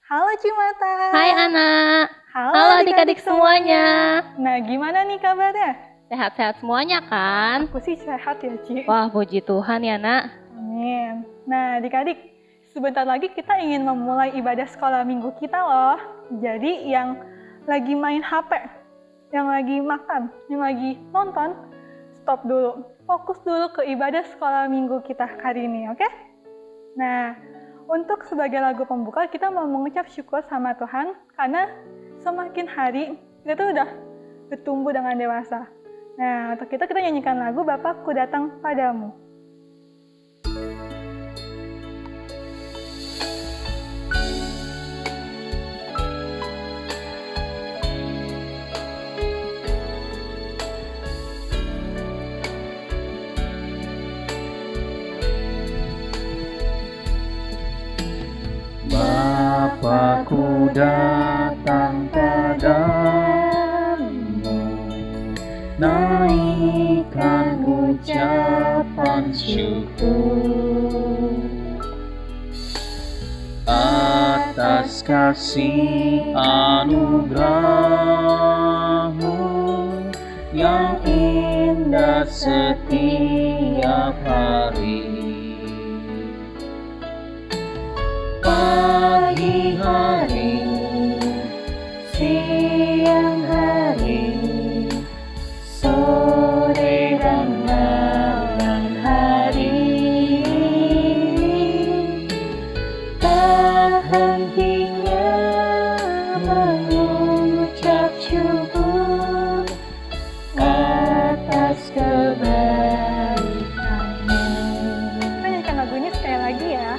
Halo Cimata. Hai anak. Halo adik-adik semuanya. Nah, gimana nih kabarnya? Sehat-sehat semuanya kan? Aku sih sehat ya, Ci. Wah, puji Tuhan ya nak. Amin. Nah, adik-adik, sebentar lagi kita ingin memulai ibadah sekolah minggu kita loh. Jadi yang lagi main HP, yang lagi makan, yang lagi nonton, stop dulu. Fokus dulu ke ibadah sekolah minggu kita hari ini, oke? Nah, untuk sebagai lagu pembuka, kita mau mengucap syukur sama Tuhan karena semakin hari kita tuh udah bertumbuh dengan dewasa. Nah, untuk kita nyanyikan lagu Bapakku Datang Padamu. Bapakku datang padamu, naikkan ucapan syukur atas kasih anugerah-Mu yang indah setiap hari. Pagi hari, siang hari, sore dan malam hari, tak hentinya mengucap syukur atas kebaikan-Mu. Kita nyanyikan lagu ini sekali lagi ya.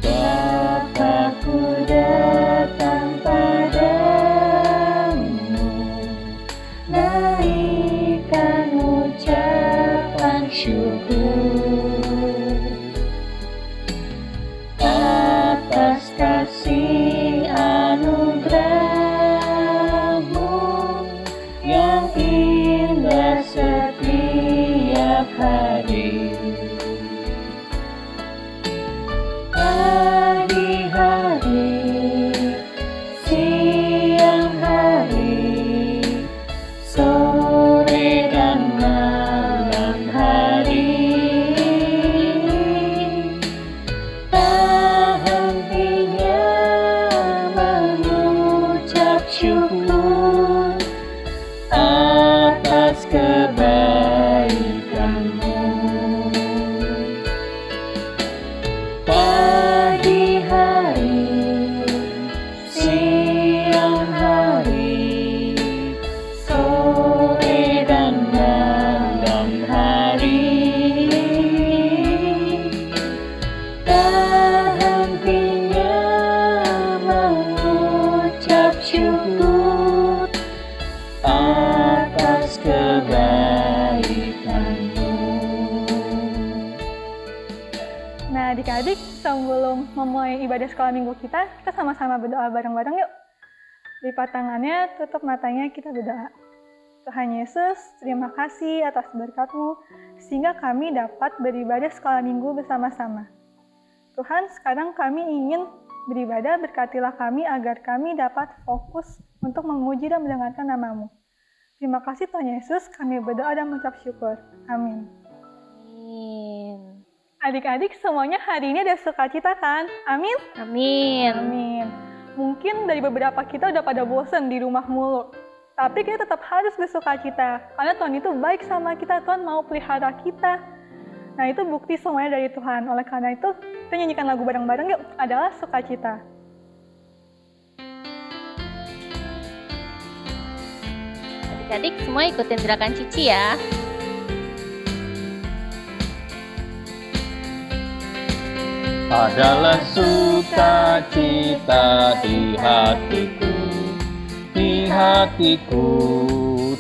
Bapakku datang padamu, naikkan ucapan syukur atas kasih anugerah-Mu yang indah setiap hari. Pagi hari, siang hari, sore dan malam hari, tak hentinya mengucap syukur atas kebaikan-Mu. Pagi hari, siang hari, sore dan malam hari, tak hentinya mengucap syukur atas kebaikan-Mu. Nah, adik-adik, sebelum memulai ibadah sekolah minggu kita sama-sama berdoa bareng-bareng yuk. Lipat tangannya, tutup matanya, kita berdoa. Tuhan Yesus, terima kasih atas berkat-Mu, sehingga kami dapat beribadah sekolah minggu bersama-sama. Tuhan, sekarang kami ingin beribadah, berkatilah kami agar kami dapat fokus untuk memuji dan mendengarkan nama-Mu. Terima kasih Tuhan Yesus, kami berdoa dan mengucap syukur. Amin. Amin. Adik-adik semuanya hari ini ada sukacita kan? Amin? Amin. Amin. Mungkin dari beberapa kita udah pada bosen di rumah mulu. Tapi kita tetap harus bersukacita. Karena Tuhan itu baik sama kita, Tuhan mau pelihara kita. Nah itu bukti semuanya dari Tuhan. Oleh karena itu, kita nyanyikan lagu bareng-bareng yuk, adalah sukacita. Adik-adik semua ikutin gerakan Cici ya. Adalah sukacita di hatiku, di hatiku,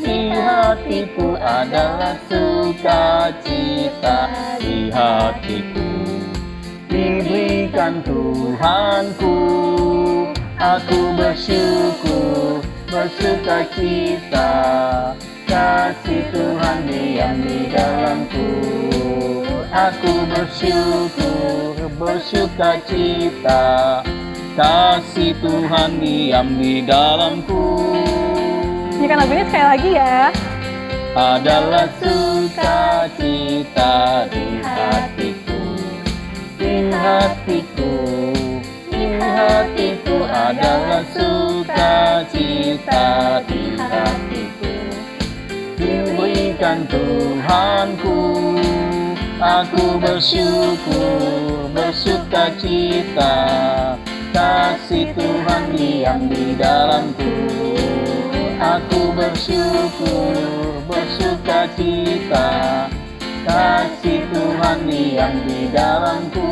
di hatiku adalah sukacita di hatiku. Diberikan Tuhan Tuhanku. Aku bersyukur, bersuka cita, kasih Tuhan diam di dalamku. Aku bersyukur, bersuka cita, kasih Tuhan diam di dalamku. Nyanyikan lagunya sekali lagi ya. Adalah sukacita di hatiku, di hatiku, di hatiku adalah sukacita di hatiku. Diberikan Tuhanku, aku bersyukur, bersukacita, kasih Tuhan diam di dalamku. Aku bersyukur, bersukacita, kasih Tuhan diam di dalamku.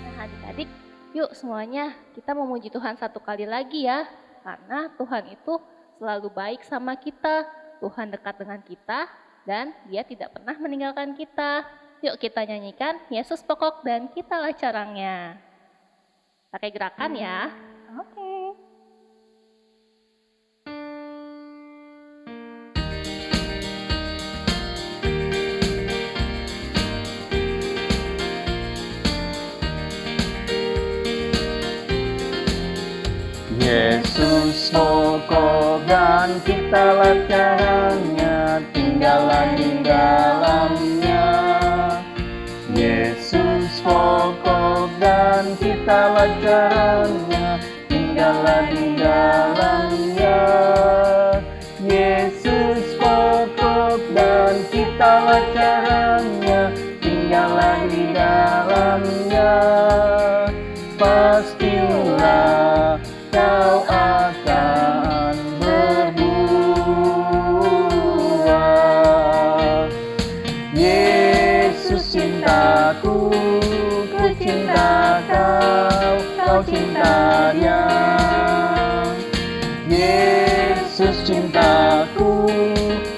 Nah, adik-adik, yuk semuanya kita memuji Tuhan satu kali lagi ya. Karena Tuhan itu selalu baik sama kita. Tuhan dekat dengan kita dan Dia tidak pernah meninggalkan kita. Yuk kita nyanyikan Yesus pokok dan kitalah carangnya. Pakai gerakan ya. Oke. Yesus pokok dan kitalah caranya, tinggallah di dalamnya. Yesus pokok dan kitalah caranya, tinggallah di dalamnya. Yesus pokok dan kitalah caranya, tinggallah di dalamnya. Pastilah kau akan berbuah. Yesus cintaku, ku cinta kau, kau cinta Dia. Yesus cintaku,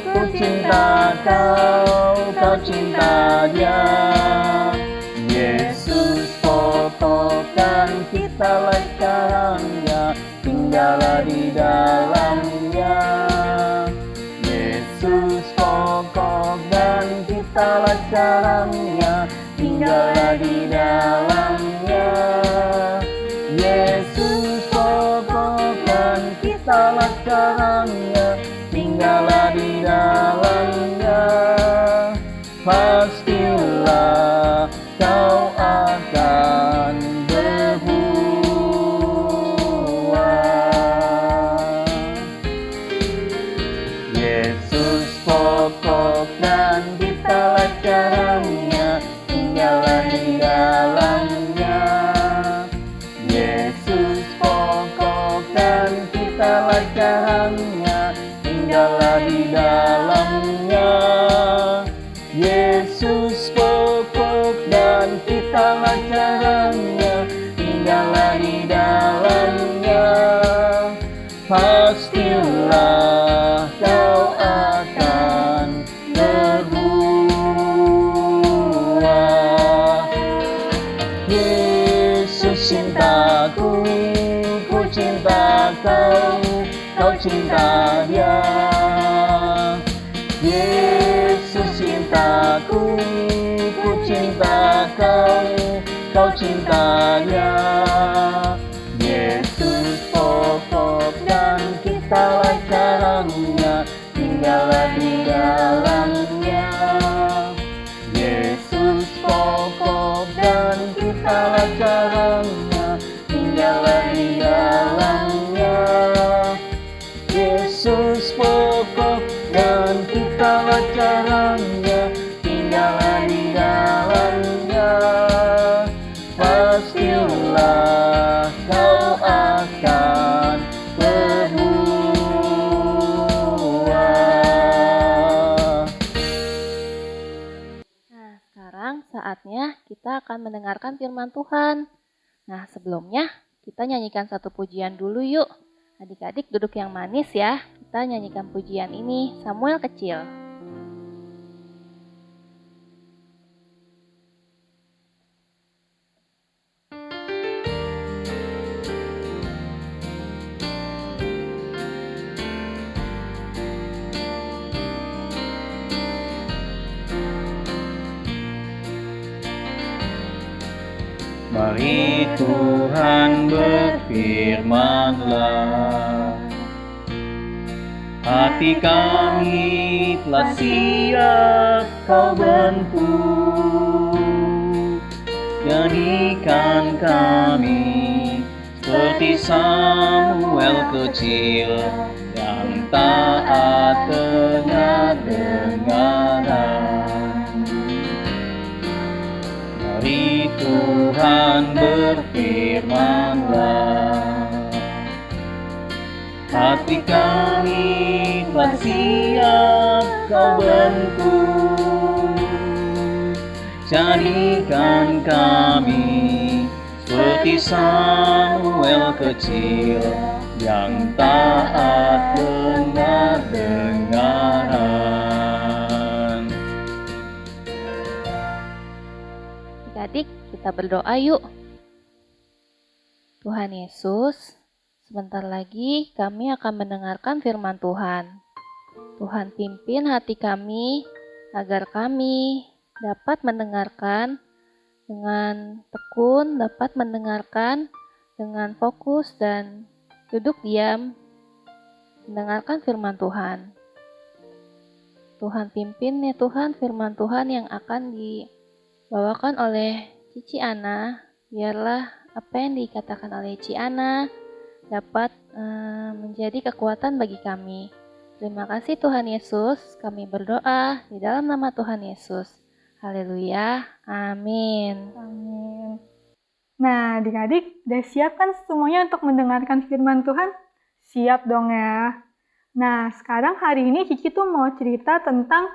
ku cinta kau, kau cinta Dia. Yesus pokok dan kitalah caranya, tinggallah di dalamnya. Yesus pokok dan kitalah caranya, tinggallah di dalamnya. Yesus pokok dan kitalah caranya, tinggallah di dalamnya. Pastilah kau akan berbuah. Yesus pokok dan kitalah caranya, tinggallah di dalamnya. Yesus pokok dan kitalah caranya, tinggallah di dalamnya. Yesus pokok dan kitalah caranya, tinggallah di dalamnya. Pastilah kau akan berbuah. Yesus cintaku, ku cinta kau, kau cinta Dia. Yesus cintaku, ku cinta kau, kau cinta Dia. Yesus pokok dan kitalah caranya, tinggallah di dalamnya. Yesus pokok dan kitalah caranya, tinggallah di dalamnya. Yesus pokok dan kitalah caranya, tinggallah di dalamnya. Pastilah kau akan berbuah. Nah, sekarang saatnya kita akan mendengarkan firman Tuhan. Nah, sebelumnya kita nyanyikan satu pujian dulu yuk. Adik-adik duduk yang manis ya. Kita nyanyikan pujian ini, Samuel Kecil. Mari Tuhan berfirman-Lah. Hati kami telah siap Kau bentuk. Jadikan kami seperti Samuel kecil yang taat dengar-dengaran. Mari Tuhan berfirman-Lah. Hati kami telah siap Kau bentuk. Jadikan kami seperti Samuel kecil yang taat dengar-dengaran. Adik-adik, kita berdoa yuk. Tuhan Yesus, sebentar lagi kami akan mendengarkan firman Tuhan. Tuhan pimpin hati kami agar kami dapat mendengarkan dengan tekun, dapat mendengarkan dengan fokus dan duduk diam mendengarkan firman Tuhan. Tuhan pimpin ya Tuhan firman Tuhan yang akan dibawakan oleh Cici Ana. Biarlah apa yang dikatakan oleh Cici Ana dapat menjadi kekuatan bagi kami. Terima kasih Tuhan Yesus, kami berdoa di dalam nama Tuhan Yesus. Haleluya, amin. Amin. Nah, adik-adik, udah siap kan semuanya untuk mendengarkan firman Tuhan? Siap dong ya. Nah, sekarang hari ini Cici tuh mau cerita tentang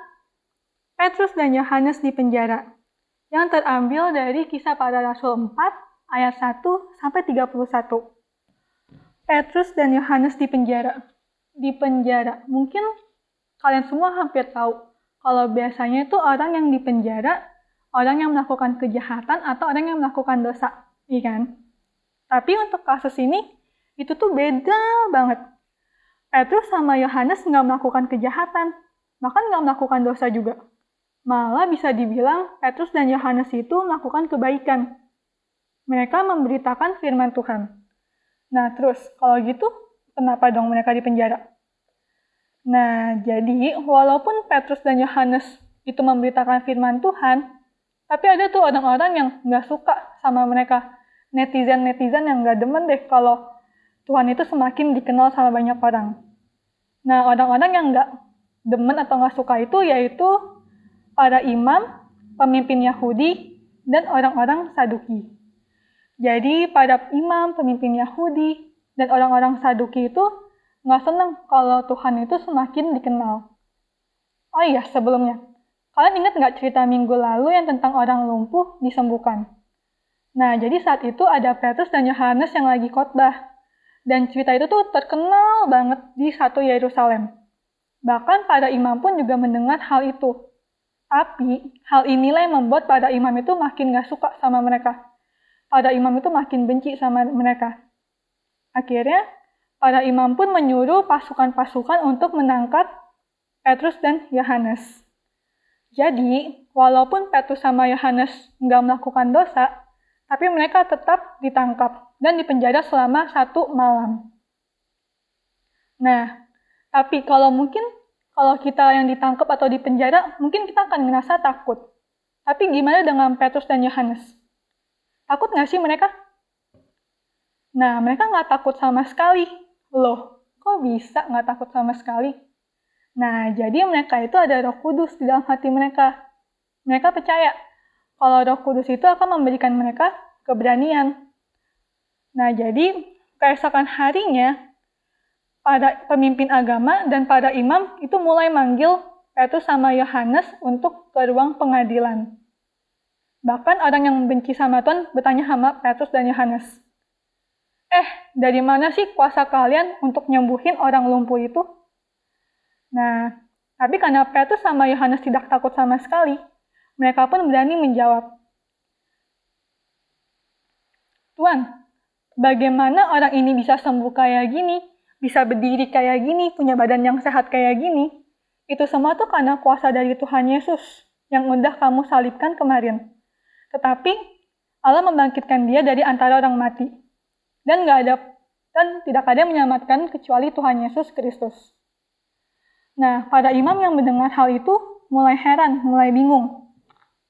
Petrus dan Yohanes di penjara, yang terambil dari Kisah Para Rasul 4 ayat 1 sampai 31. Petrus dan Yohanes di penjara. Di penjara, mungkin kalian semua hampir tahu kalau biasanya itu orang yang di penjara, orang yang melakukan kejahatan atau orang yang melakukan dosa, iya kan? Tapi untuk kasus ini, itu tuh beda banget. Petrus sama Yohanes nggak melakukan kejahatan, bahkan nggak melakukan dosa juga. Malah bisa dibilang Petrus dan Yohanes itu melakukan kebaikan. Mereka memberitakan firman Tuhan. Nah, terus kalau gitu, kenapa dong mereka di penjara? Nah, jadi walaupun Petrus dan Yohanes itu memberitakan firman Tuhan, tapi ada tuh orang-orang yang nggak suka sama mereka. Netizen-netizen yang nggak demen deh kalau Tuhan itu semakin dikenal sama banyak orang. Nah, orang-orang yang nggak demen atau nggak suka itu yaitu para imam, pemimpin Yahudi, dan orang-orang Saduki. Jadi para imam, pemimpin Yahudi, dan orang-orang Saduki itu nggak senang kalau Tuhan itu semakin dikenal. Oh iya, sebelumnya, kalian ingat nggak cerita minggu lalu yang tentang orang lumpuh disembuhkan? Nah, jadi saat itu ada Petrus dan Yohanes yang lagi khotbah. Dan cerita itu tuh terkenal banget di satu Yerusalem. Bahkan para imam pun juga mendengar hal itu. Tapi, hal inilah yang membuat para imam itu makin nggak suka sama mereka. Para imam itu makin benci sama mereka. Akhirnya, para imam pun menyuruh pasukan-pasukan untuk menangkap Petrus dan Yohanes. Jadi, walaupun Petrus sama Yohanes nggak melakukan dosa, tapi mereka tetap ditangkap dan dipenjara selama 1 malam. Nah, tapi kalau kita yang ditangkap atau dipenjara, mungkin kita akan ngerasa takut. Tapi gimana dengan Petrus dan Yohanes? Takut nggak sih mereka? Nah, mereka nggak takut sama sekali. Loh, kok bisa nggak takut sama sekali? Nah, jadi mereka itu ada Roh Kudus di dalam hati mereka. Mereka percaya kalau Roh Kudus itu akan memberikan mereka keberanian. Nah, jadi keesokan harinya, para pemimpin agama dan para imam itu mulai manggil Petrus sama Yohanes untuk ke ruang pengadilan. Bahkan orang yang benci sama Tuhan bertanya sama Petrus dan Yohanes, dari mana sih kuasa kalian untuk nyembuhin orang lumpuh itu? Nah, tapi karena Petrus sama Yohanes tidak takut sama sekali, mereka pun berani menjawab, Tuhan, bagaimana orang ini bisa sembuh kayak gini, bisa berdiri kayak gini, punya badan yang sehat kayak gini? Itu semua tuh karena kuasa dari Tuhan Yesus yang udah kamu salibkan kemarin. Tetapi Allah membangkitkan dia dari antara orang mati. Dan tidak ada yang menyelamatkan kecuali Tuhan Yesus Kristus. Nah, para imam yang mendengar hal itu mulai heran, mulai bingung.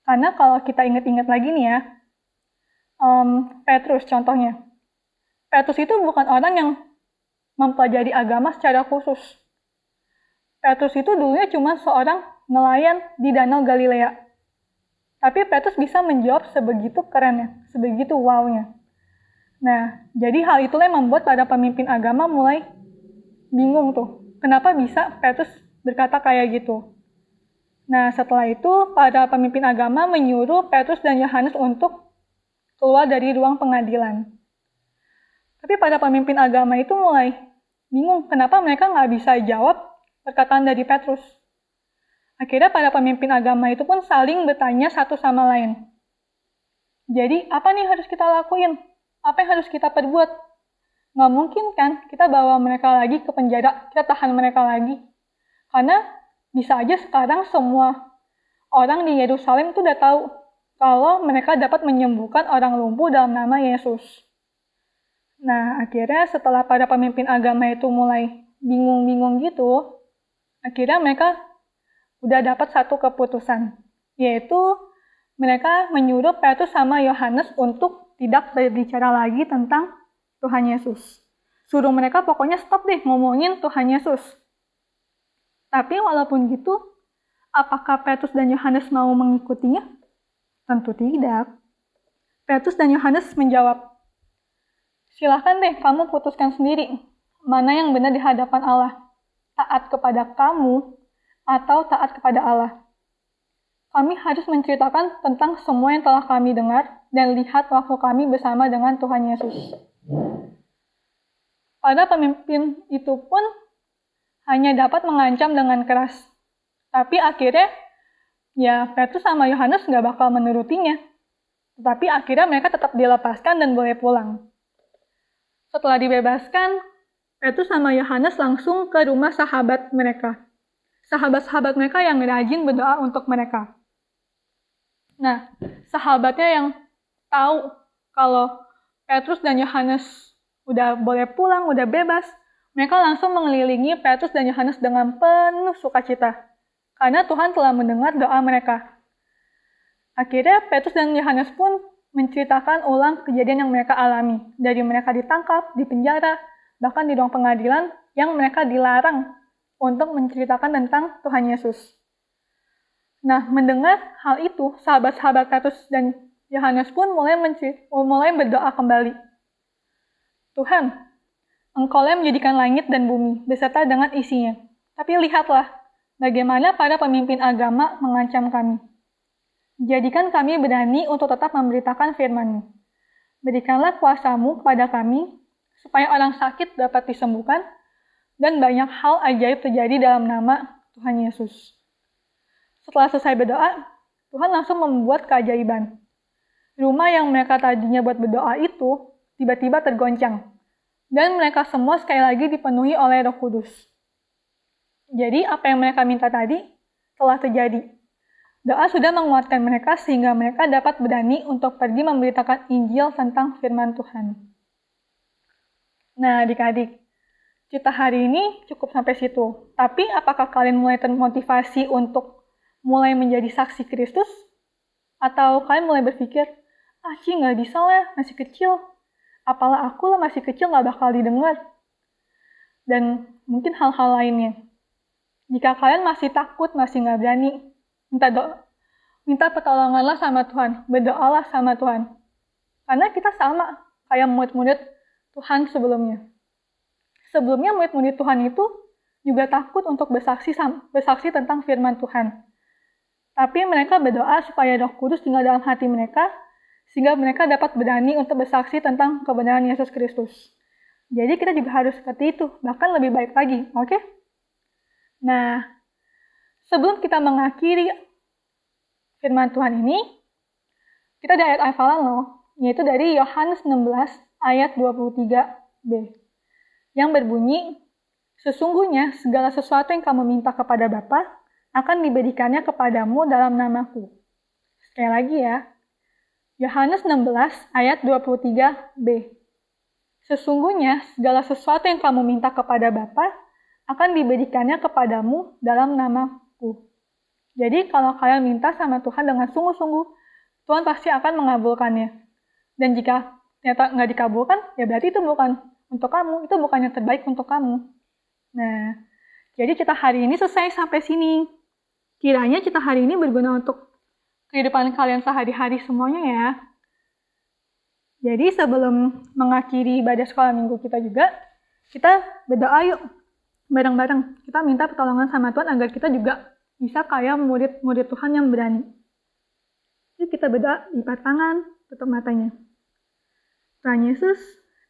Karena kalau kita ingat-ingat lagi nih ya, Petrus contohnya. Petrus itu bukan orang yang mempelajari agama secara khusus. Petrus itu dulunya cuma seorang nelayan di Danau Galilea. Tapi Petrus bisa menjawab sebegitu kerennya, sebegitu wow-nya. Nah, jadi hal itulah yang membuat para pemimpin agama mulai bingung tuh. Kenapa bisa Petrus berkata kayak gitu? Nah, setelah itu para pemimpin agama menyuruh Petrus dan Yohanes untuk keluar dari ruang pengadilan. Tapi para pemimpin agama itu mulai bingung kenapa mereka nggak bisa jawab perkataan dari Petrus. Akhirnya para pemimpin agama itu pun saling bertanya satu sama lain. Jadi, apa nih harus kita lakuin? Apa yang harus kita perbuat? Nggak mungkin kan kita bawa mereka lagi ke penjara, kita tahan mereka lagi. Karena bisa aja sekarang semua orang di Yerusalem itu udah tahu kalau mereka dapat menyembuhkan orang lumpuh dalam nama Yesus. Nah, akhirnya setelah para pemimpin agama itu mulai bingung-bingung gitu, akhirnya mereka udah dapat satu keputusan, yaitu mereka menyuruh Petrus sama Yohanes untuk tidak berbicara lagi tentang Tuhan Yesus. Suruh mereka pokoknya stop deh ngomongin Tuhan Yesus. Tapi walaupun gitu, apakah Petrus dan Yohanes mau mengikutinya? Tentu tidak. Petrus dan Yohanes menjawab, "Silahkan deh kamu putuskan sendiri, mana yang benar di hadapan Allah, taat kepada kamu atau taat kepada Allah. Kami harus menceritakan tentang semua yang telah kami dengar dan lihat waktu kami bersama dengan Tuhan Yesus." Para pemimpin itu pun hanya dapat mengancam dengan keras. Tapi akhirnya, ya Petrus sama Yohanes nggak bakal menurutinya. Tetapi akhirnya mereka tetap dilepaskan dan boleh pulang. Setelah dibebaskan, Petrus sama Yohanes langsung ke rumah sahabat mereka. Sahabat-sahabat mereka yang rajin berdoa untuk mereka. Nah, sahabatnya yang tahu kalau Petrus dan Yohanes udah boleh pulang, udah bebas, mereka langsung mengelilingi Petrus dan Yohanes dengan penuh sukacita. Karena Tuhan telah mendengar doa mereka. Akhirnya Petrus dan Yohanes pun menceritakan ulang kejadian yang mereka alami. Dari mereka ditangkap, dipenjara, bahkan di ruang pengadilan yang mereka dilarang untuk menceritakan tentang Tuhan Yesus. Nah, mendengar hal itu, sahabat-sahabat Petrus dan Yohanes pun mulai berdoa kembali. Tuhan, Engkaulah yang menjadikan langit dan bumi, beserta dengan isinya. Tapi lihatlah, bagaimana para pemimpin agama mengancam kami. Jadikan kami berani untuk tetap memberitakan firman-Mu. Berikanlah kuasa-Mu kepada kami, supaya orang sakit dapat disembuhkan, dan banyak hal ajaib terjadi dalam nama Tuhan Yesus. Setelah selesai berdoa, Tuhan langsung membuat keajaiban. Rumah yang mereka tadinya buat berdoa itu tiba-tiba tergoncang. Dan mereka semua sekali lagi dipenuhi oleh Roh Kudus. Jadi apa yang mereka minta tadi telah terjadi. Doa sudah menguatkan mereka sehingga mereka dapat berani untuk pergi memberitakan Injil tentang firman Tuhan. Nah, adik-adik, cerita hari ini cukup sampai situ. Tapi apakah kalian mulai termotivasi untuk mulai menjadi saksi Kristus? Atau kalian mulai berpikir, nggak bisa lah, masih kecil. Apalah aku lah masih kecil nggak bakal didengar. Dan mungkin hal-hal lainnya. Jika kalian masih takut, masih nggak berani, minta pertolonganlah sama Tuhan, berdoalah sama Tuhan. Karena kita sama kayak murid-murid Tuhan sebelumnya. Sebelumnya murid-murid Tuhan itu juga takut untuk bersaksi tentang firman Tuhan. Tapi mereka berdoa supaya Roh Kudus tinggal dalam hati mereka, sehingga mereka dapat berani untuk bersaksi tentang kebenaran Yesus Kristus. Jadi kita juga harus seperti itu, bahkan lebih baik lagi, oke? Nah, sebelum kita mengakhiri firman Tuhan ini, kita ada ayat hafalan loh, yaitu dari Yohanes 16 ayat 23b, yang berbunyi, "Sesungguhnya segala sesuatu yang kamu minta kepada Bapa akan diberikannya kepadamu dalam namaku." Sekali lagi ya, Yohanes 16 ayat 23b. Sesungguhnya segala sesuatu yang kamu minta kepada Bapa akan diberikannya kepadamu dalam namaku. Jadi kalau kalian minta sama Tuhan dengan sungguh-sungguh, Tuhan pasti akan mengabulkannya. Dan jika ternyata nggak dikabulkan, ya berarti itu bukan untuk kamu, itu bukan yang terbaik untuk kamu. Nah, jadi kita hari ini selesai sampai sini. Kiranya kita hari ini berguna untuk kehidupan kalian sehari-hari semuanya ya. Jadi sebelum mengakhiri ibadah sekolah minggu kita juga, kita berdoa yuk bareng-bareng. Kita minta pertolongan sama Tuhan agar kita juga bisa kayak murid-murid Tuhan yang berani. Yuk kita berdoa, lipat tangan, tutup matanya. Tuhan Yesus,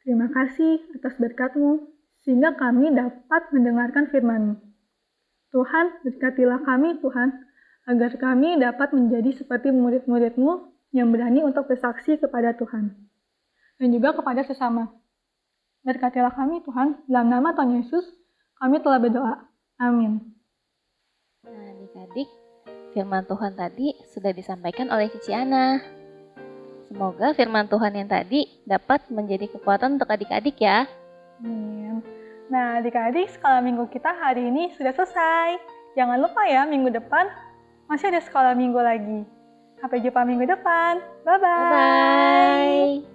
terima kasih atas berkat-Mu, sehingga kami dapat mendengarkan firman-Mu. Tuhan, berkatilah kami Tuhan, agar kami dapat menjadi seperti murid-murid-Mu yang berani untuk bersaksi kepada Tuhan. Dan juga kepada sesama. Berkatilah kami Tuhan, dalam nama Tuhan Yesus, kami telah berdoa. Amin. Nah, adik-adik, firman Tuhan tadi sudah disampaikan oleh Cici Ana. Semoga firman Tuhan yang tadi dapat menjadi kekuatan untuk adik-adik ya. Amin. Nah, adik-adik, sekolah minggu kita hari ini sudah selesai. Jangan lupa ya, minggu depan masih ada sekolah minggu lagi. Sampai jumpa minggu depan. Bye-bye. Bye-bye.